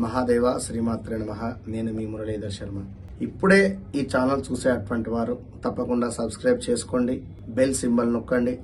మహాదేవ శ్రీమాత్రే నమః. నేను మీ మురళీధర్ శర్మ. ఇప్పుడే ఈ ఛానల్ చూసేటువంటి వారు తప్పకుండా సబ్స్క్రైబ్ చేసుకోండి, బెల్ సింబల్ నొక్కండి.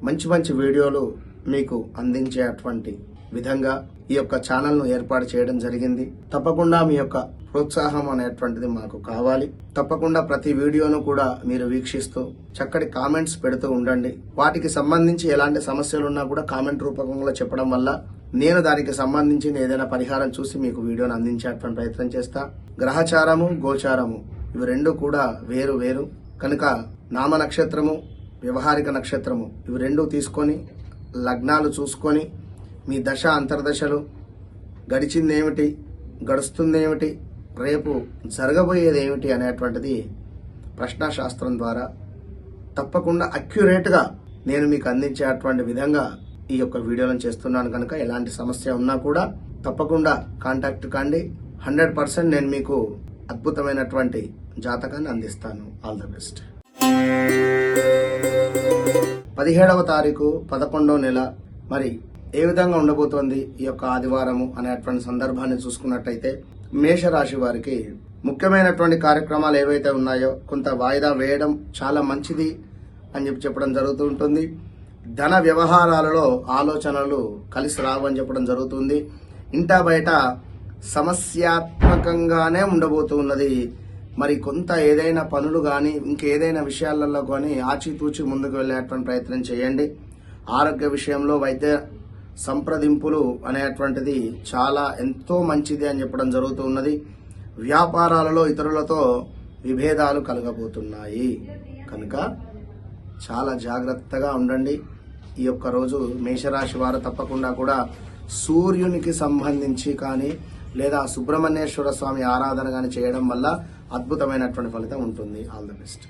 మంచి మంచి వీడియోలు మీకు అందించేటువంటి విధంగా ఈ యొక్క ఛానల్ ను ఏర్పాటు చేయడం జరిగింది. తప్పకుండా మీ యొక్క ప్రోత్సాహం అనేటువంటిది మాకు కావాలి. తప్పకుండా ప్రతి వీడియోను కూడా మీరు వీక్షిస్తూ చక్కటి కామెంట్స్ పెడుతూ ఉండండి. వాటికి సంబంధించి ఎలాంటి సమస్యలు ఉన్నా కూడా కామెంట్ రూపకంలో చెప్పడం వల్ల నేను దానికి సంబంధించిన ఏదైనా పరిహారం చూసి మీకు వీడియోను అందించేటువంటి ప్రయత్నం చేస్తా. గ్రహచారము, గోచారము ఇవి రెండు కూడా వేరు వేరు కనుక నామ నక్షత్రము, వ్యవహారిక నక్షత్రము ఇవి రెండు తీసుకొని లగ్నాలు చూసుకొని మీ దశ అంతర్దశలు గడిచిందేమిటి, గడుస్తుందేమిటి, రేపు జరగబోయేది ఏమిటి అనేటువంటిది ప్రశ్నాశాస్త్రం ద్వారా తప్పకుండా అక్యురేట్గా నేను మీకు అందించేటువంటి విధంగా ఈ యొక్క వీడియోలను చేస్తున్నాను. కనుక ఎలాంటి సమస్య ఉన్నా కూడా తప్పకుండా కాంటాక్ట్ కండి. 100% నేను మీకు అద్భుతమైనటువంటి జాతకాన్ని అందిస్తాను. All the best. 17వ తారీఖు 11వ నెల మరి ఏ విధంగా ఉండబోతోంది ఈ యొక్క ఆదివారము అనేటువంటి సందర్భాన్ని చూసుకున్నట్టయితే మేషరాశి వారికి ముఖ్యమైనటువంటి కార్యక్రమాలు ఏవైతే ఉన్నాయో కొంత వాయిదా వేయడం చాలా మంచిది అని చెప్పడం జరుగుతూ ఉంటుంది. ధన వ్యవహారాలలో ఆలోచనలు కలిసి రావని చెప్పడం జరుగుతుంది. ఇంటా బయట సమస్యాత్మకంగానే ఉండబోతూ ఉన్నది. మరి కొంత ఏదైనా పనులు కానీ ఇంకేదైనా విషయాలలో కానీ ఆచితూచి ముందుకు వెళ్ళేటువంటి ప్రయత్నం చేయండి. ఆరోగ్య విషయంలో వైద్య సంప్రదింపులు అనేటువంటిది చాలా ఎంతో మంచిది అని చెప్పడం జరుగుతూ ఉన్నది. వ్యాపారాలలో ఇతరులతో విభేదాలు కలగబోతున్నాయి కనుక చాలా జాగ్రత్తగా ఉండండి. ఈ యొక్క రోజు మేషరాశి వారు తప్పకుండా కూడా సూర్యునికి సంబంధించి కానీ లేదా సుబ్రహ్మణ్యేశ్వర స్వామి ఆరాధన కానీ చేయడం వల్ల అద్భుతమైనటువంటి ఫలితం ఉంటుంది. All the best.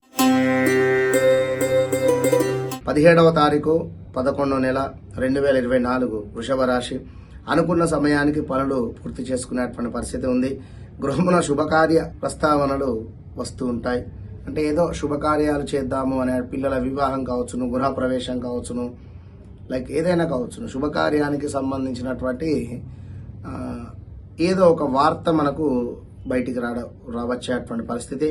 17వ తారీఖు 11వ నెల 2024 వృషభ రాశి. అనుకున్న సమయానికి పనులు పూర్తి చేసుకునేటువంటి పరిస్థితి ఉంది. గృహమున శుభకార్య ప్రస్తావనలు వస్తూ ఉంటాయి. అంటే ఏదో శుభకార్యాలు చేద్దాము అనే పిల్లల వివాహం కావచ్చును, గృహ ప్రవేశం కావచ్చును, లైక్ ఏదైనా కావచ్చును. శుభకార్యానికి సంబంధించినటువంటి ఏదో ఒక వార్త మనకు బయటికి రావచ్చేటువంటి పరిస్థితి.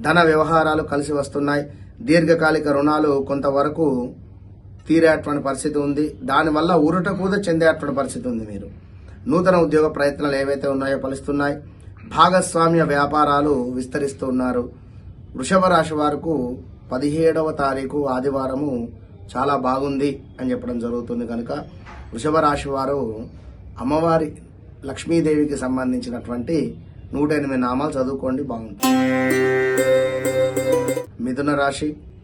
ధన వ్యవహారాలు కలిసి వస్తున్నాయి. దీర్ఘకాలిక రుణాలు కొంతవరకు తీరేటువంటి పరిస్థితి ఉంది. దానివల్ల ఊరట కూడా చెందేటువంటి పరిస్థితి ఉంది. మీరు నూతన ఉద్యోగ ప్రయత్నాలు ఏవైతే ఉన్నాయో ఫలిస్తున్నాయి. భాగస్వామ్య వ్యాపారాలు విస్తరిస్తూ ఉన్నారు. వృషభ రాశి వారికి 17వ తారీఖు ఆదివారము చాలా బాగుంది అని చెప్పడం జరుగుతుంది. కనుక వృషభ రాశి వారు అమ్మవారి లక్ష్మీదేవికి సంబంధించినటువంటి 108 నామాలు చదువుకోండి, బాగుంటుంది.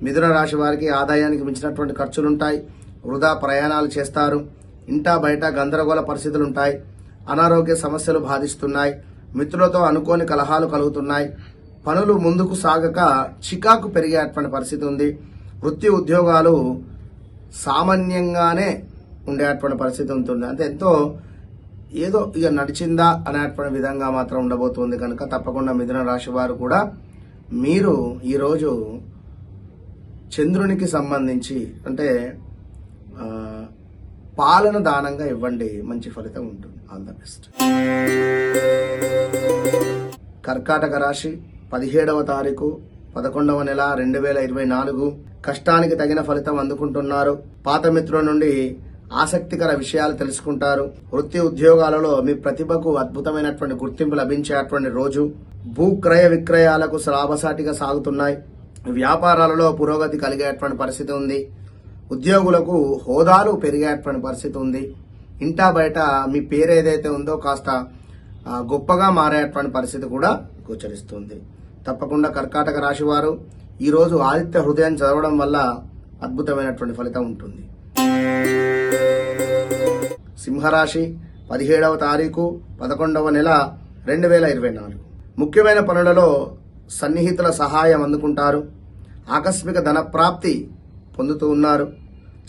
మిథున రాశి వారికి ఆదాయానికి మించినటువంటి ఖర్చులుంటాయి. వృధా ప్రయాణాలు చేస్తారు. ఇంటా బయట గందరగోళ పరిస్థితులుంటాయి. అనారోగ్య సమస్యలు బాధిస్తున్నాయి. మిత్రులతో అనుకోని కలహాలు కలుగుతున్నాయి. పనులు ముందుకు సాగక చికాకు పెరిగేటువంటి పరిస్థితి ఉంది. వృత్తి ఉద్యోగాలు సామాన్యంగానే ఉండేటువంటి పరిస్థితి ఉంటుంది. అంటే ఎంతో ఏదో ఇక నడిచిందా అనేటువంటి విధంగా మాత్రం ఉండబోతుంది. కనుక తప్పకుండా మిథున రాశి వారు కూడా మీరు ఈరోజు చంద్రునికి సంబంధించి అంటే పాలను దానంగా ఇవ్వండి, మంచి ఫలితం ఉంటుంది. All the best. కర్కాటక రాశి 17వ తారీఖు 11వ నెల 2024 కష్టానికి తగిన ఫలితం అందుకుంటున్నారు. పాత మిత్రుల నుండి ఆసక్తికర విషయాలు తెలుసుకుంటారు. వృత్తి ఉద్యోగాలలో మీ ప్రతిభకు అద్భుతమైనటువంటి గుర్తింపు లభించేటువంటి రోజు. భూక్రయ విక్రయాలకు లాభసాటిగా సాగుతున్నాయి. వ్యాపారాలలో పురోగతి కలిగేటువంటి పరిస్థితి ఉంది. ఉద్యోగులకు హోదాలు పెరిగేటువంటి పరిస్థితి ఉంది. ఇంటా బయట మీ పేరు ఏదైతే ఉందో కాస్త గొప్పగా మారేటువంటి పరిస్థితి కూడా గోచరిస్తుంది. తప్పకుండా కర్కాటక రాశి వారు ఈరోజు ఆదిత్య హృదయం చదవడం వల్ల అద్భుతమైనటువంటి ఫలితం ఉంటుంది. సింహరాశి 17వ తారీఖు 11వ నెల 2024 ముఖ్యమైన పనులలో సన్నిహితుల సహాయం అందుకుంటారు. ఆకస్మిక ధన ప్రాప్తి పొందుతూ ఉన్నారు.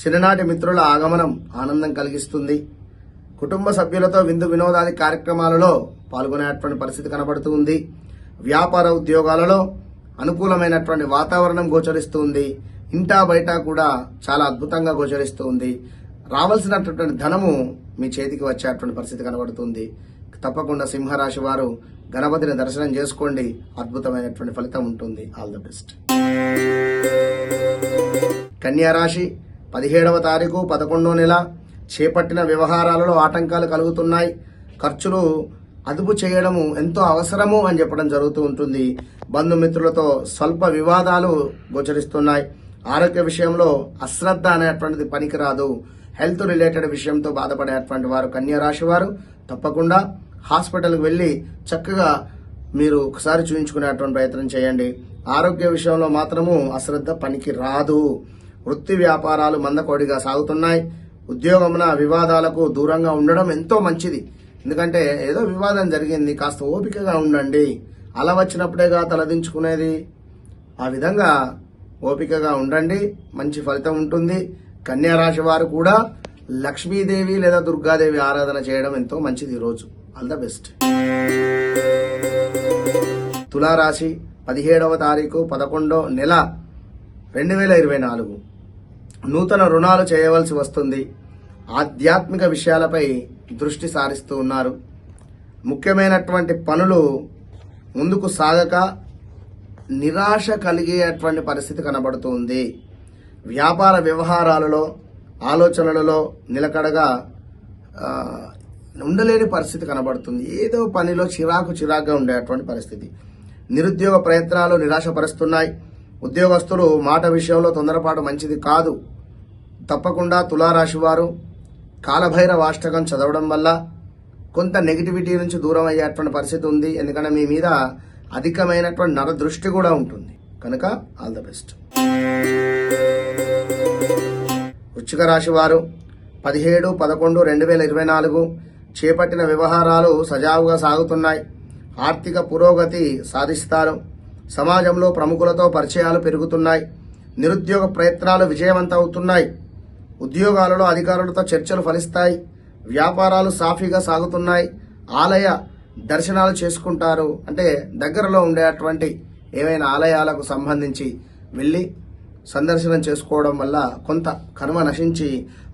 చిన్ననాటి మిత్రుల ఆగమనం ఆనందం కలిగిస్తుంది. కుటుంబ సభ్యులతో విందు వినోదాది కార్యక్రమాలలో పాల్గొనేటువంటి పరిస్థితి కనబడుతూ ఉంది. వ్యాపార ఉద్యోగాలలో అనుకూలమైనటువంటి వాతావరణం గోచరిస్తుంది. ఇంటా బయట కూడా చాలా అద్భుతంగా గోచరిస్తుంది. రావాల్సినటువంటి ధనము మీ చేతికి వచ్చేటువంటి పరిస్థితి కనబడుతుంది. తప్పకుండా సింహరాశి వారు గణపతిని దర్శనం చేసుకోండి, అద్భుతమైనటువంటి ఫలితం ఉంటుంది. All the best. కన్యా రాశి 17వ తారీఖు 11వ నెల చేపట్టిన వ్యవహారాలలో ఆటంకాలు కలుగుతున్నాయి. ఖర్చులు అదుపు చేయడము ఎంతో అవసరము అని చెప్పడం జరుగుతూ ఉంటుంది. బంధుమిత్రులతో స్వల్ప వివాదాలు గోచరిస్తున్నాయి. ఆరోగ్య విషయంలో అశ్రద్ధ అనేటువంటిది పనికిరాదు. హెల్త్ రిలేటెడ్ విషయంతో బాధపడేటువంటి వారు కన్యా రాశి వారు తప్పకుండా హాస్పిటల్కి వెళ్లి చక్కగా మీరు ఒకసారి చూయించుకునేటువంటి ప్రయత్నం చేయండి. ఆరోగ్య విషయంలో మాత్రము అశ్రద్ధ పనికి రాదు. వృత్తి వ్యాపారాలు మందకోడిగా సాగుతున్నాయి. ఉద్యోగమున వివాదాలకు దూరంగా ఉండడం ఎంతో మంచిది. ఎందుకంటే ఏదో వివాదం జరిగింది, కాస్త ఓపికగా ఉండండి. అలా వచ్చినప్పుడేగా తలదించుకునేది. ఆ విధంగా ఓపికగా ఉండండి, మంచి ఫలితం ఉంటుంది. కన్యా రాశి వారు కూడా లక్ష్మీదేవి లేదా దుర్గాదేవి ఆరాధన చేయడం ఎంతో మంచిది ఈరోజు. All the best. తులారాశి 17వ తారీఖు 11వ నెల 2024 నూతన రుణాలు చేయవలసి వస్తుంది. ఆధ్యాత్మిక విషయాలపై దృష్టి సారిస్తూ ఉన్నారు. ముఖ్యమైనటువంటి పనులు ముందుకు సాగక నిరాశ కలిగేటువంటి పరిస్థితి కనబడుతుంది. వ్యాపార వ్యవహారాలలో ఆలోచనలలో నిలకడగా ఉండలేని పరిస్థితి కనబడుతుంది. ఏదో పనిలో చిరాకుగా ఉండేటువంటి పరిస్థితి. నిరుద్యోగ ప్రయత్నాలు నిరాశపరుస్తున్నాయి. ఉద్యోగస్తులు మాట విషయంలో తొందరపాటు మంచిది కాదు. తప్పకుండా తులారాశి వారు కాలభైరవ అష్టకం చదవడం వల్ల కొంత నెగిటివిటీ నుంచి దూరం అయ్యేటువంటి పరిస్థితి ఉంది. ఎందుకంటే మీ మీద అధికమైనటువంటి నరదృష్టి కూడా ఉంటుంది కనుక ఆల్ ద బెస్ట్. వృశ్చిక రాశి వారు 17/11/2024 చేపట్టిన వ్యవహారాలు సజావుగా సాగుతున్నాయి. ఆర్థిక పురోగతి సాధిస్తారు. సమాజంలో ప్రముఖులతో పరిచయాలు పెరుగుతున్నాయి. నిరుద్యోగ ప్రయత్నాలు విజయవంతమవుతున్నాయి. ఉద్యోగాలలో అధికారులతో చర్చలు ఫలిస్తాయి. వ్యాపారాలు సాఫీగా సాగుతున్నాయి. ఆలయ దర్శనాలు చేసుకుంటారు. అంటే దగ్గరలో ఉండేటువంటి ఏవైనా ఆలయాలకు సంబంధించి వెళ్ళి సందర్శనం చేసుకోవడం వల్ల కొంత కర్మ నశించి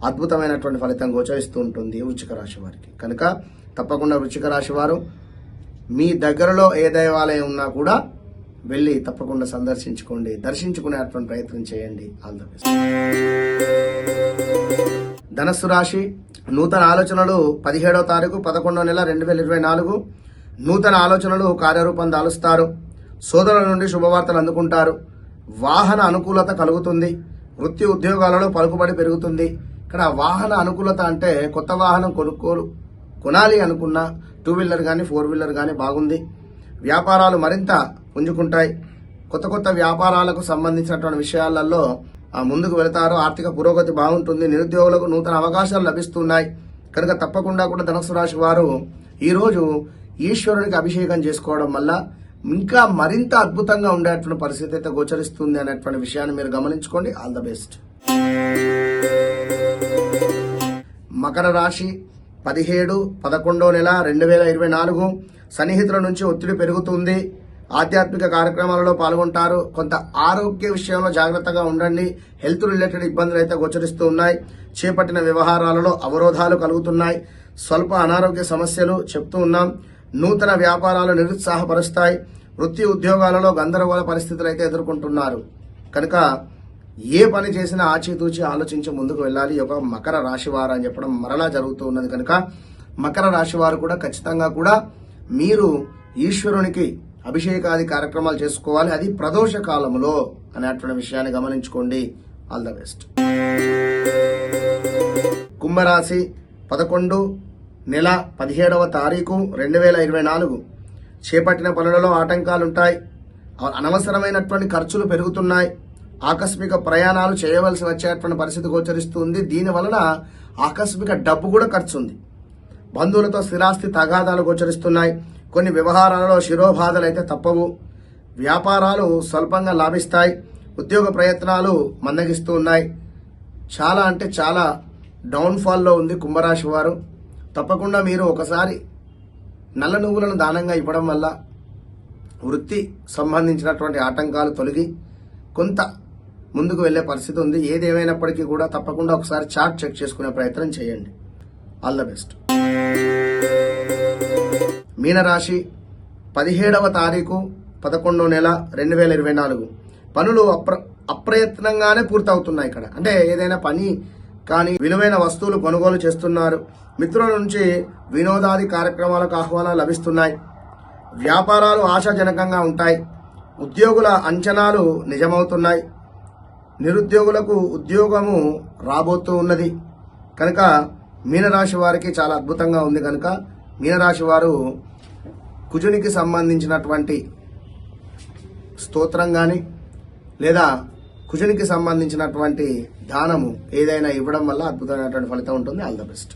అద్భుతమైనటువంటి ఫలితం గోచరిస్తూ ఉంటుంది వృశ్చిక రాశి వారికి. కనుక తప్పకుండా వృశ్చిక రాశి వారు మీ దగ్గరలో ఏ దేవాలయం ఉన్నా కూడా వెళ్ళి తప్పకుండా సందర్శించుకోండి, దర్శించుకునేటువంటి ప్రయత్నం చేయండి. All the best. ధనస్సు రాశి నూతన ఆలోచనలు 17వ తారీఖు 11వ నెల 2024 నూతన ఆలోచనలు కార్యరూపం దాలుస్తారు. సోదరుల నుండి శుభవార్తలు అందుకుంటారు. వాహన అనుకూలత కలుగుతుంది. వృత్తి ఉద్యోగాలలో పలుకుబడి పెరుగుతుంది. ఇక్కడ వాహన అనుకూలత అంటే కొత్త వాహనం కొనాలి అనుకున్న 2 వీలర్ కానీ 4 వీలర్ కానీ బాగుంది. వ్యాపారాలు మరింత పుంజుకుంటాయి. కొత్త వ్యాపారాలకు సంబంధించినటువంటి విషయాలలో ముందుకు వెళతారు. ఆర్థిక పురోగతి బాగుంటుంది. నిరుద్యోగులకు నూతన అవకాశాలు లభిస్తున్నాయి. కనుక తప్పకుండా కూడా ధనుసు రాశి వారు ఈరోజు ఈశ్వరునికి అభిషేకం చేసుకోవడం వల్ల ఇంకా మరింత అద్భుతంగా ఉండేటువంటి పరిస్థితి అయితే గోచరిస్తుంది అనేటువంటి విషయాన్ని మీరు గమనించుకోండి. All the best. మకర రాశి 17/11 నెల 2024 సన్నిహితుల నుంచి ఒత్తిడి పెరుగుతుంది. ఆధ్యాత్మిక కార్యక్రమాలలో పాల్గొంటారు. కొంత ఆరోగ్య విషయంలో జాగ్రత్తగా ఉండండి. హెల్త్ రిలేటెడ్ ఇబ్బందులు అయితే గోచరిస్తూ ఉన్నాయి. చేపట్టిన వ్యవహారాలలో అవరోధాలు కలుగుతున్నాయి. స్వల్ప అనారోగ్య సమస్యలు చెప్తూ ఉన్నాం. నూతన వ్యాపారాలు నిరుత్సాహపరుస్తాయి. వృత్తి ఉద్యోగాలలో గందరగోళ పరిస్థితులు అయితే ఎదుర్కొంటున్నారు. కనుక ఏ పని చేసినా ఆచితూచి ఆలోచించి ముందుకు వెళ్ళాలి. ఒక మకర రాశి వారు అని చెప్పడం మరలా జరుగుతూ ఉన్నది. కనుక మకర రాశి వారు కూడా ఖచ్చితంగా కూడా మీరు ఈశ్వరునికి అభిషేకాది కార్యక్రమాలు చేసుకోవాలి. అది ప్రదోష కాలములో అనేటువంటి విషయాన్ని గమనించుకోండి. All the best. కుంభరాశి 11 నెల 17వ తారీఖు 2024 చేపట్టిన పనులలో ఆటంకాలుంటాయి. అనవసరమైనటువంటి ఖర్చులు పెరుగుతున్నాయి. ఆకస్మిక ప్రయాణాలు చేయవలసి వచ్చేటువంటి పరిస్థితి గోచరిస్తుంది. దీని వలన ఆకస్మిక డబ్బు కూడా ఖర్చు ఉంది. బంధువులతో స్థిరాస్తి తగాదాలు గోచరిస్తున్నాయి. కొన్ని వ్యవహారాలలో శిరోబాధలు అయితే తప్పవు. వ్యాపారాలు స్వల్పంగా లాభిస్తాయి. ఉద్యోగ ప్రయత్నాలు మందగిస్తూ ఉన్నాయి. చాలా అంటే చాలా డౌన్ఫాల్లో ఉంది కుంభరాశి వారు. తప్పకుండా మీరు ఒకసారి నల్ల నువ్వులను దానంగా ఇవ్వడం వల్ల వృత్తి సంబంధించినటువంటి ఆటంకాలు తొలగి కొంత ముందుకు వెళ్లే పరిస్థితి ఉంది. ఏది ఏమైనప్పటికీ కూడా తప్పకుండా ఒకసారి చార్ట్ చెక్ చేసుకునే ప్రయత్నం చేయండి. All the best. మీనరాశి 17వ తారీఖు 11వ నెల 2024 పనులు అప్రయత్నంగానే పూర్తవుతున్నాయి. ఇక్కడ అంటే ఏదైనా పని కానీ విలువైన వస్తువులు కొనుగోలు చేస్తున్నారు. మిత్రుల నుంచి వినోదాది కార్యక్రమాలకు ఆహ్వానాలు లభిస్తున్నాయి. వ్యాపారాలు ఆశాజనకంగా ఉంటాయి. ఉద్యోగుల అంచనాలు నిజమవుతున్నాయి. నిరుద్యోగులకు ఉద్యోగము రాబోతూ ఉన్నది కనుక మీనరాశి వారికి చాలా అద్భుతంగా ఉంది. కనుక మీనరాశి వారు కుజునికి సంబంధించినటువంటి స్తోత్రం కానీ లేదా కుజునికి సంబంధించినటువంటి దానము ఏదైనా ఇవ్వడం వల్ల అద్భుతమైనటువంటి ఫలితం ఉంటుంది. All the best.